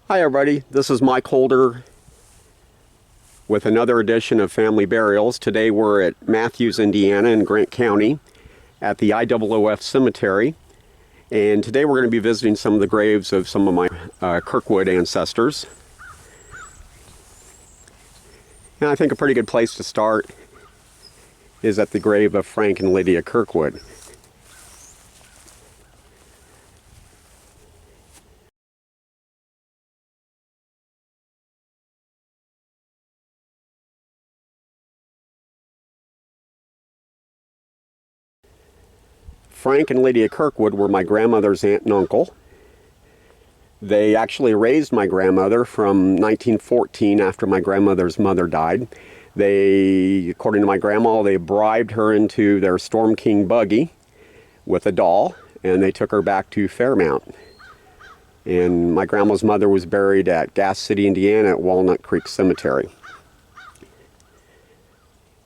Hi everybody, this is Mike Holder with another edition of Family Burials. Today we're at Matthews, Indiana in Grant County at the IOOF Cemetery. And today we're going to be visiting some of the graves of some of my Kirkwood ancestors. And I think a pretty good place to start is at the grave of Frank and Lydia Kirkwood. Frank and Lydia Kirkwood were my grandmother's aunt and uncle. They actually raised my grandmother from 1914 after my grandmother's mother died. They, according to my grandma, they bribed her into their Storm King buggy with a doll, and they took her back to Fairmount. And my grandma's mother was buried at Gas City, Indiana at Walnut Creek Cemetery.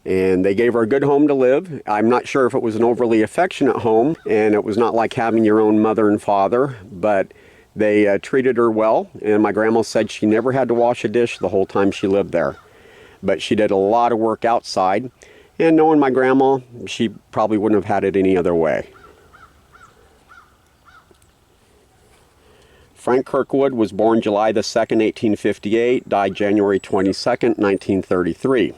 And they gave her a good home to live. I'm not sure if it was an overly affectionate home, and it was not like having your own mother and father, but they treated her well, and my grandma said she never had to wash a dish the whole time she lived there. But she did a lot of work outside, and knowing my grandma, she probably wouldn't have had it any other way. Frank Kirkwood was born July the 2nd, 1858, died January 22nd, 1933.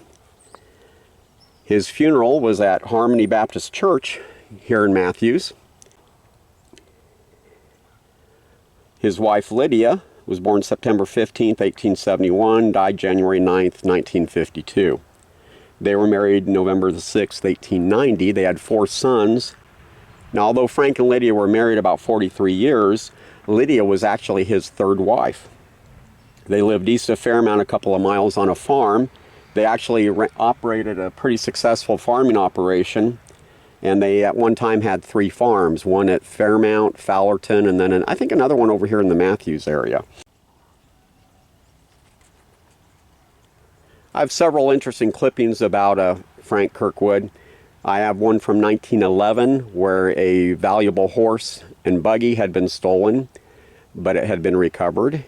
His funeral was at Harmony Baptist Church here in Matthews. His wife Lydia was born September 15th, 1871, died January 9th, 1952. They were married November the 6th, 1890. They had 4 sons. Now, although Frank and Lydia were married about 43 years, Lydia was actually his 3rd wife. They lived east of Fairmount a couple of miles on a farm. They actually operated a pretty successful farming operation, and they at one time had 3 farms, one at Fairmount, Fowlerton, and then I think another one over here in the Matthews area. I have several interesting clippings about Frank Kirkwood. I have one from 1911 where a valuable horse and buggy had been stolen, but it had been recovered.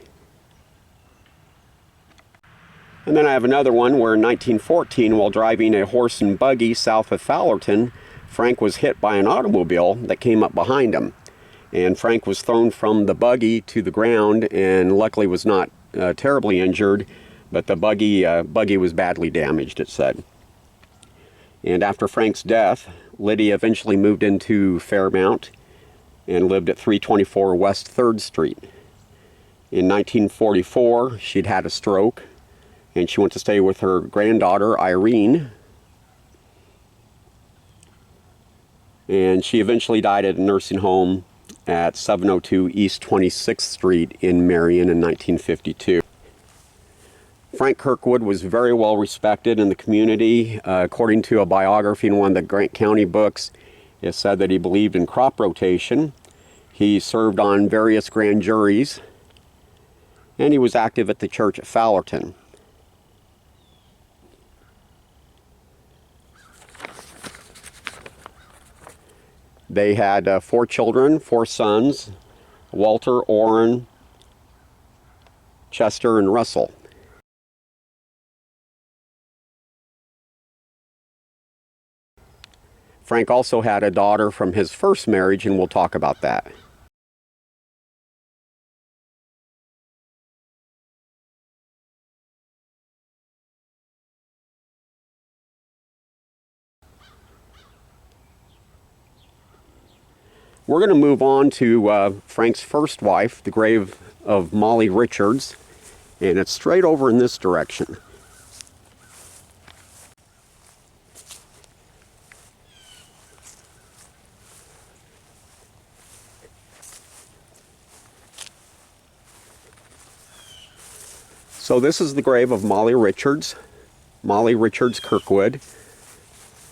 And then I have another one where in 1914, while driving a horse and buggy south of Fowlerton, Frank was hit by an automobile that came up behind him. And Frank was thrown from the buggy to the ground and luckily was not terribly injured, but the buggy was badly damaged, it said. And after Frank's death, Lydia eventually moved into Fairmount and lived at 324 West 3rd Street. In 1944, she'd had a stroke, and she went to stay with her granddaughter, Irene. And she eventually died at a nursing home at 702 East 26th Street in Marion in 1952. Frank Kirkwood was very well respected in the community. According to a biography in one of the Grant County books, it said that he believed in crop rotation. He served on various grand juries, and he was active at the church at Fowlerton. They had 4 children, 4 sons, Walter, Orrin, Chester, and Russell. Frank also had a daughter from his first marriage, and we'll talk about that. We're going to move on to Frank's first wife, the grave of Molly Richards, and it's straight over in this direction. So this is the grave of Molly Richards Kirkwood,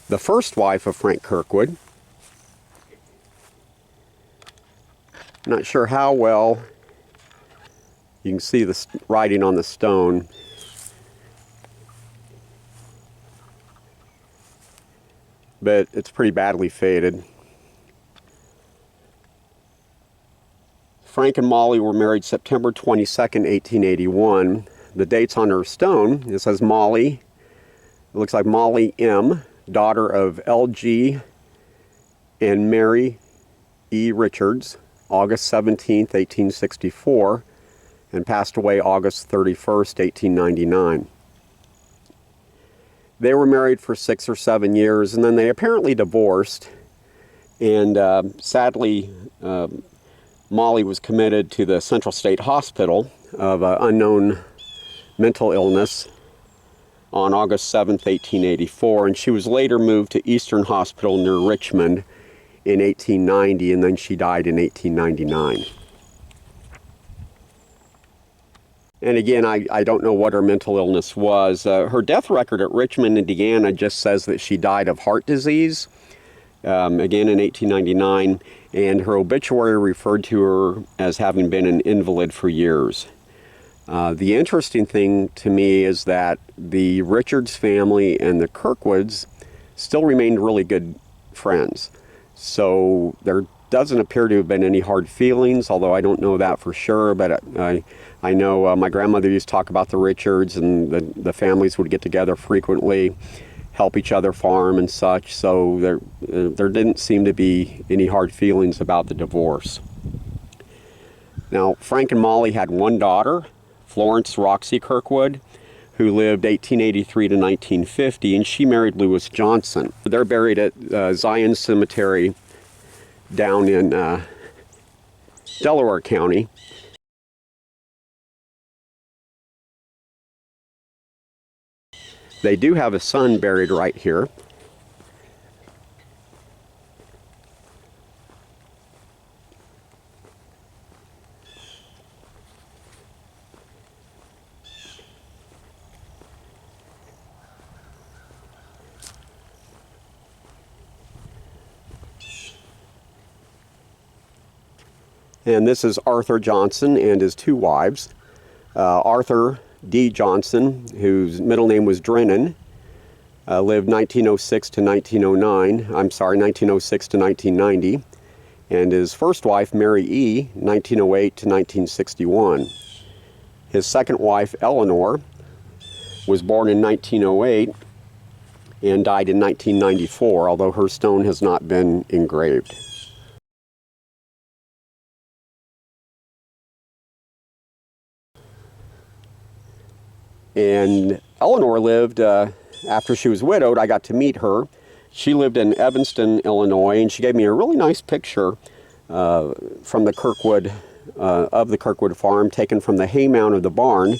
the first wife of Frank Kirkwood. Not sure how well you can see the writing on the stone. But it's pretty badly faded. Frank and Molly were married September 22nd, 1881. The dates on her stone, it says Molly, it looks like Molly M., daughter of L.G. and Mary E. Richards, August 17th, 1864, and passed away August 31st, 1899. They were married for 6 or 7 years, and then they apparently divorced, and sadly, Molly was committed to the Central State Hospital of unknown mental illness on August 7th, 1884, and she was later moved to Eastern Hospital near Richmond in 1890, and then she died in 1899. And again, I don't know what her mental illness was. Her death record at Richmond, Indiana just says that she died of heart disease, again in 1899, and her obituary referred to her as having been an invalid for years. The interesting thing to me is that the Richards family and the Kirkwoods still remained really good friends. So there doesn't appear to have been any hard feelings, although I don't know that for sure, but I know my grandmother used to talk about the Richards, and the families would get together frequently, help each other farm and such, so there didn't seem to be any hard feelings about the divorce. Now, Frank and Molly had one daughter, Florence Roxy Kirkwood, who lived 1883 to 1950, and she married Lewis Johnson. They're buried at Zion Cemetery down in Delaware County. They do have a son buried right here. And this is Arthur Johnson and his two wives. Arthur D. Johnson, whose middle name was Drennan, lived 1906 to 1909. I'm sorry, 1906 to 1990. And his first wife, Mary E., 1908 to 1961. His second wife, Eleanor, was born in 1908 and died in 1994, although her stone has not been engraved. And Eleanor lived, after she was widowed, I got to meet her. She lived in Evanston, Illinois, and she gave me a really nice picture from the Kirkwood, of the Kirkwood farm, taken from the hay mound of the barn.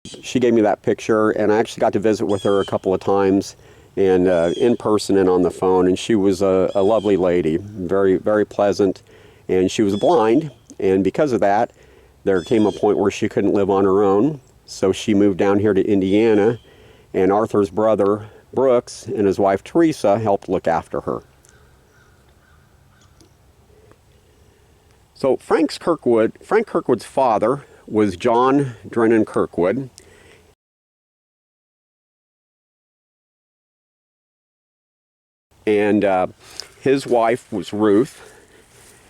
She gave me that picture, and I actually got to visit with her a couple of times, and in person and on the phone, and she was a lovely lady, very, very pleasant, and she was blind. And because of that, there came a point where she couldn't live on her own, so she moved down here to Indiana, and Arthur's brother, Brooks, and his wife, Teresa, helped look after her. So Frank Kirkwood's father was John Drennan Kirkwood. And his wife was Ruth,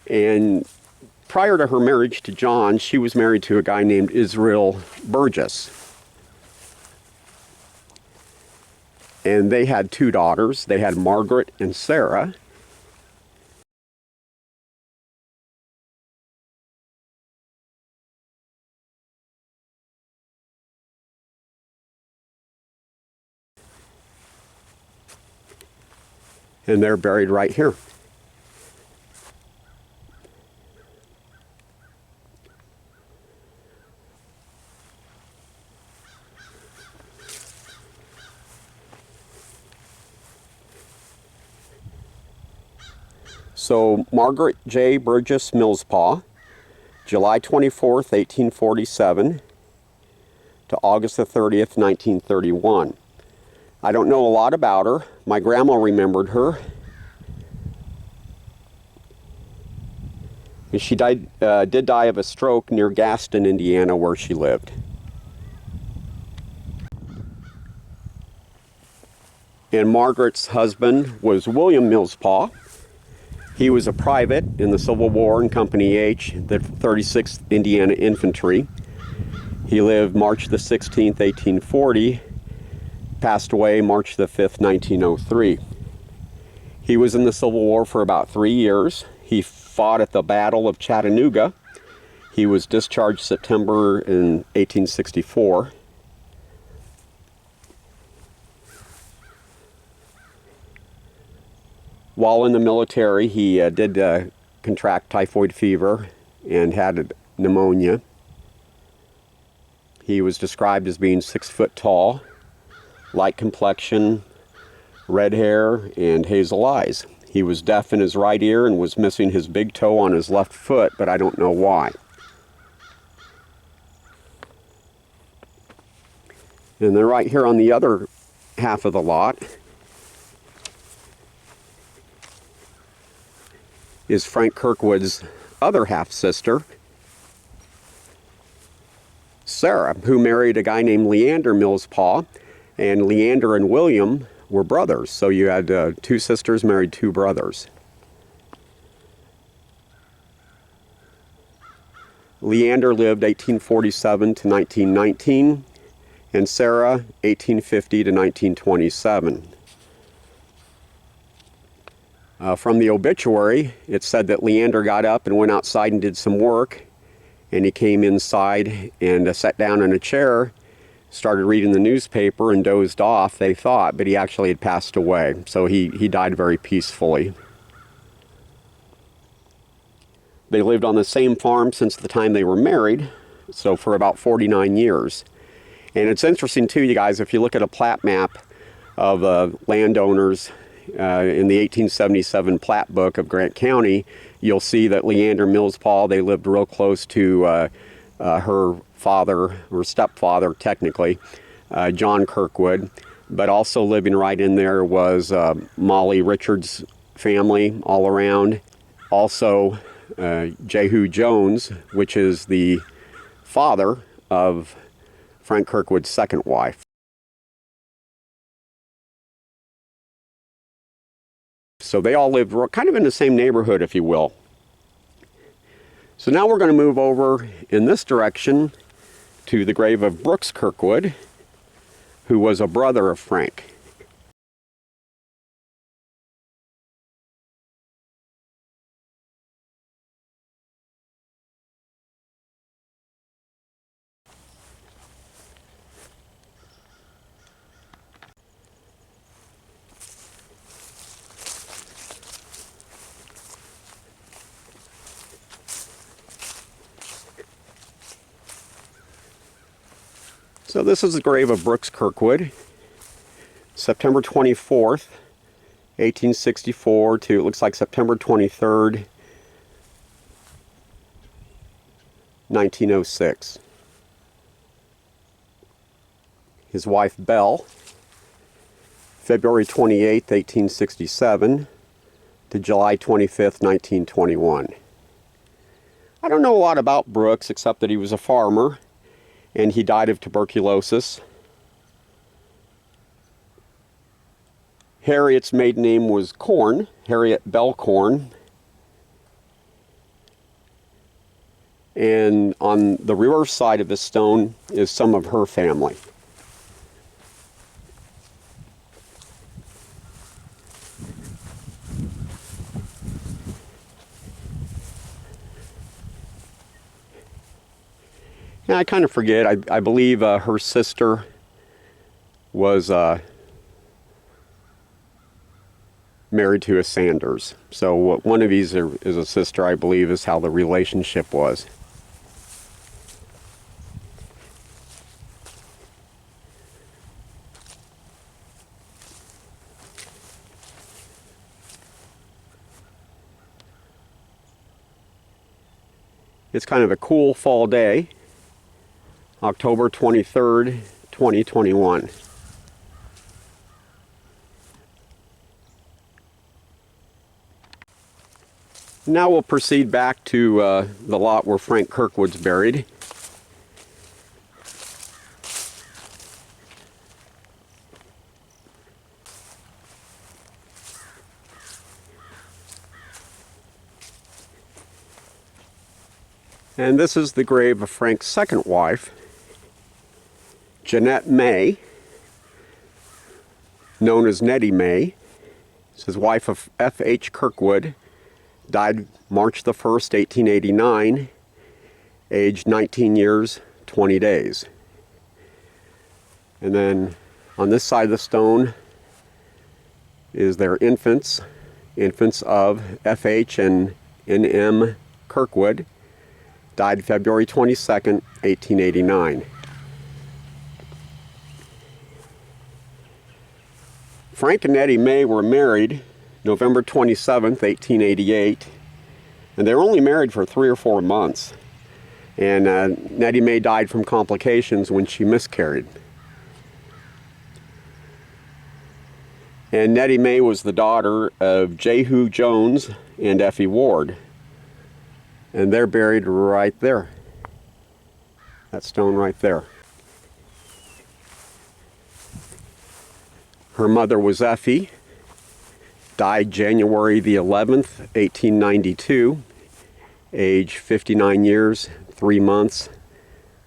and prior to her marriage to John, she was married to a guy named Israel Burgess. And they had two daughters. They had Margaret and Sarah. And they're buried right here. So Margaret J. Burgess Millspaw, July 24th, 1847 to August the 30th, 1931. I don't know a lot about her. My grandma remembered her. And she did die of a stroke near Gaston, Indiana, where she lived. And Margaret's husband was William Millspaw. He was a private in the Civil War in Company H, the 36th Indiana Infantry. He lived March the 16th, 1840, passed away March the 5th, 1903. He was in the Civil War for about 3 years. He fought at the Battle of Chattanooga. He was discharged September in 1864. While in the military, he did contract typhoid fever and had pneumonia. He was described as being 6 foot tall, light complexion, red hair, and hazel eyes. He was deaf in his right ear and was missing his big toe on his left foot, but I don't know why. And then right here on the other half of the lot is Frank Kirkwood's other half-sister, Sarah, who married a guy named Leander Millspaw, and Leander and William were brothers. So you had 2 sisters married 2 brothers. Leander lived 1847 to 1919, and Sarah 1850 to 1927. From the obituary, it said that Leander got up and went outside and did some work, and he came inside and sat down in a chair, started reading the newspaper and dozed off, they thought, but he actually had passed away. So he died very peacefully. They lived on the same farm since the time they were married, so for about 49 years. And it's interesting too, you guys, if you look at a plat map of landowners in the 1877 plat book of Grant County, you'll see that Leander Millspaw, they lived real close to her father, or stepfather technically, John Kirkwood. But also living right in there was Molly Richards' family all around. Also Jehu Jones, which is the father of Frank Kirkwood's second wife. So they all lived kind of in the same neighborhood, if you will. So now we're going to move over in this direction to the grave of Brooks Kirkwood, who was a brother of Frank. So this is the grave of Brooks Kirkwood, September 24th, 1864 to, it looks like September 23rd, 1906. His wife Belle, February 28th, 1867 to July 25th, 1921. I don't know a lot about Brooks except that he was a farmer and he died of tuberculosis. Harriet's maiden name was Corn, Harriet Bell Corn. And on the reverse side of the stone is some of her family. And I kind of forget, I believe her sister was married to a Sanders. So one of these is a sister, I believe, is how the relationship was. It's kind of a cool fall day, October 23rd, 2021. Now we'll proceed back to the lot where Frank Kirkwood's buried. And this is the grave of Frank's second wife, Jeanette May, known as Nettie May. This is wife of F.H. Kirkwood, died March the 1st, 1889, aged 19 years, 20 days. And then on this side of the stone is their infants of F.H. and N.M. Kirkwood, died February 22nd, 1889. Frank and Nettie May were married November 27th, 1888, and they were only married for 3 or 4 months. And Nettie May died from complications when she miscarried. And Nettie May was the daughter of Jehu Jones and Effie Ward. And they're buried right there. That stone right there. Her mother was Effie, died January the 11th, 1892, age 59 years, 3 months,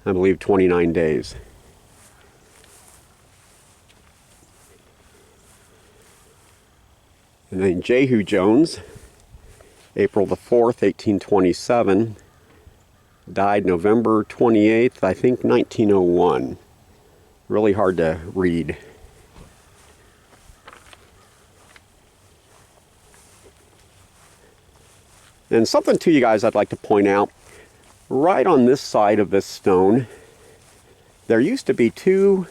I believe 29 days. And then Jehu Jones, April the 4th, 1827, died November 28th, I think 1901. Really hard to read. And something to you guys I'd like to point out, right on this side of this stone, there used to be 2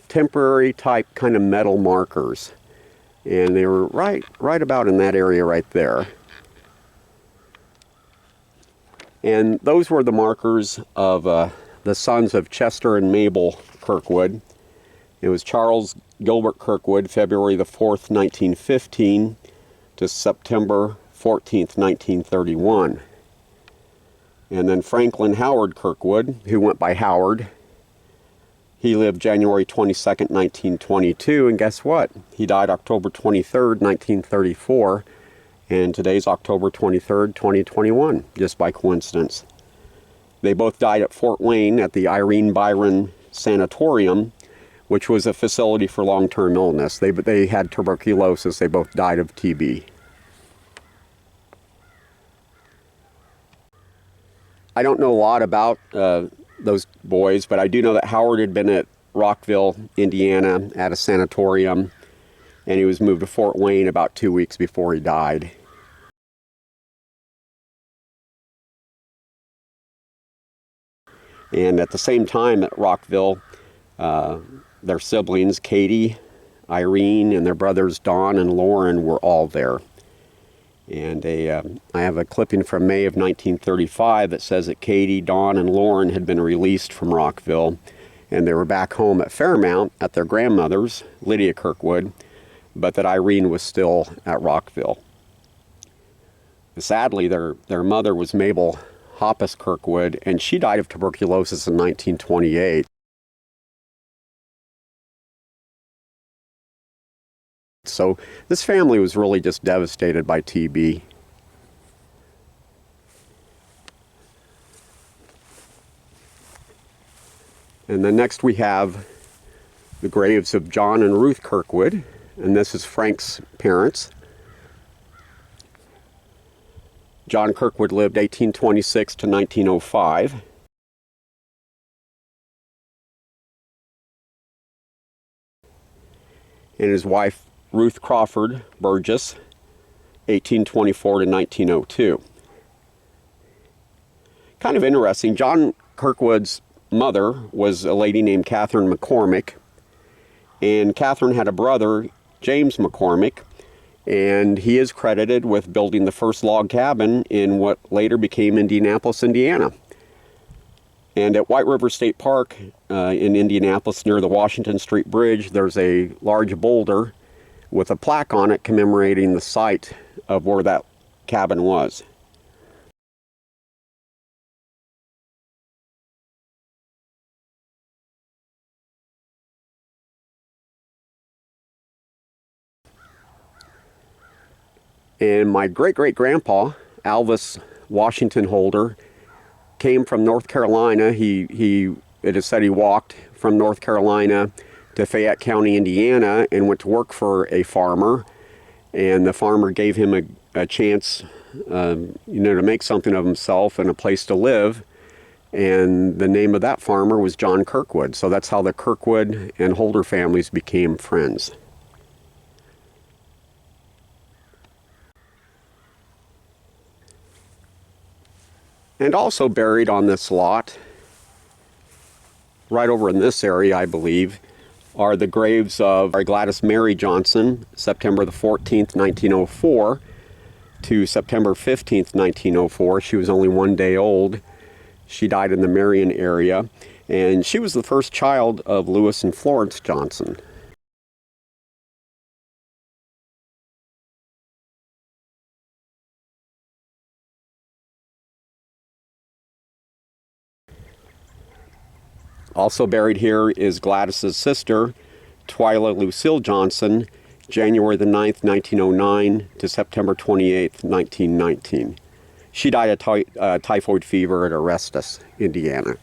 temporary type kind of metal markers. And they were right about in that area right there. And those were the markers of the sons of Chester and Mabel Kirkwood. It was Charles Gilbert Kirkwood, February the 4th, 1915 to September 14th, 1931. And then Franklin Howard Kirkwood, who went by Howard, he lived January 22nd, 1922, and guess what? He died October 23rd, 1934, and today's October 23rd, 2021, just by coincidence. They both died at Fort Wayne at the Irene Byron Sanatorium, which was a facility for long-term illness. They had tuberculosis. They both died of TB. I don't know a lot about those boys, but I do know that Howard had been at Rockville, Indiana at a sanatorium, and he was moved to Fort Wayne about 2 weeks before he died. And at the same time at Rockville, their siblings, Katie, Irene, and their brothers Don and Lauren were all there. And I have a clipping from May of 1935 that says that Katie, Dawn, and Lauren had been released from Rockville, and they were back home at Fairmount at their grandmother's, Lydia Kirkwood, but that Irene was still at Rockville. Sadly, their mother was Mabel Hoppus Kirkwood, and she died of tuberculosis in 1928. So this family was really just devastated by TB. And then next we have the graves of John and Ruth Kirkwood, and this is Frank's parents. John Kirkwood lived 1826 to 1905. And his wife Ruth Crawford Burgess, 1824 to 1902. Kind of interesting, John Kirkwood's mother was a lady named Catherine McCormick, and Catherine had a brother, James McCormick, and he is credited with building the first log cabin in what later became Indianapolis, Indiana. And at White River State Park in Indianapolis near the Washington Street Bridge, there's a large boulder with a plaque on it commemorating the site of where that cabin was. And my great-great-grandpa, Alvis Washington Holder, came from North Carolina. It is said he walked from North Carolina to Fayette County, Indiana, and went to work for a farmer. And the farmer gave him a chance, to make something of himself and a place to live. And the name of that farmer was John Kirkwood. So that's how the Kirkwood and Holder families became friends. And also buried on this lot, right over in this area, I believe, are the graves of Gladys Mary Johnson, September the 14th, 1904 to September 15th, 1904. She was only 1 day old. She died in the Marion area, and she was the first child of Lewis and Florence Johnson. Also buried here is Gladys's sister, Twyla Lucille Johnson, January the 9th, 1909 to September 28th, 1919. She died of typhoid fever at Orestes, Indiana.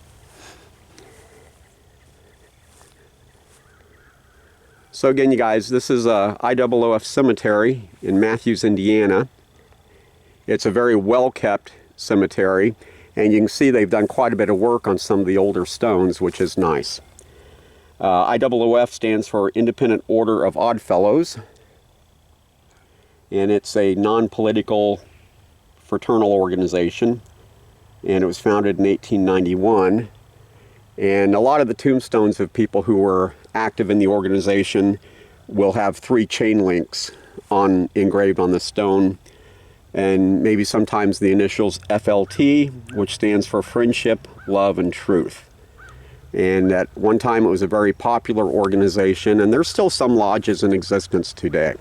So again, you guys, this is a IOOF cemetery in Matthews, Indiana. It's a very well-kept cemetery, and you can see they've done quite a bit of work on some of the older stones, which is nice. IOOF stands for Independent Order of Oddfellows, and it's a non-political fraternal organization, and it was founded in 1891. And a lot of the tombstones of people who were active in the organization will have 3 chain links engraved on the stone, and maybe sometimes the initials FLT, which stands for Friendship, Love, and Truth. And at one time it was a very popular organization, and there's still some lodges in existence today.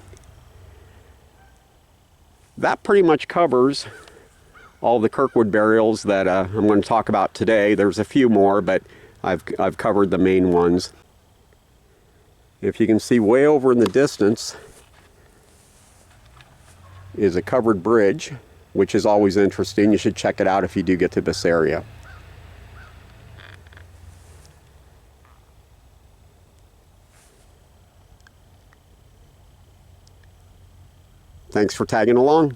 That pretty much covers all the Kirkwood burials that I'm going to talk about today. There's a few more, but I've covered the main ones. If you can see way over in the distance is a covered bridge, which is always interesting. You should check it out if you do get to this area. Thanks for tagging along.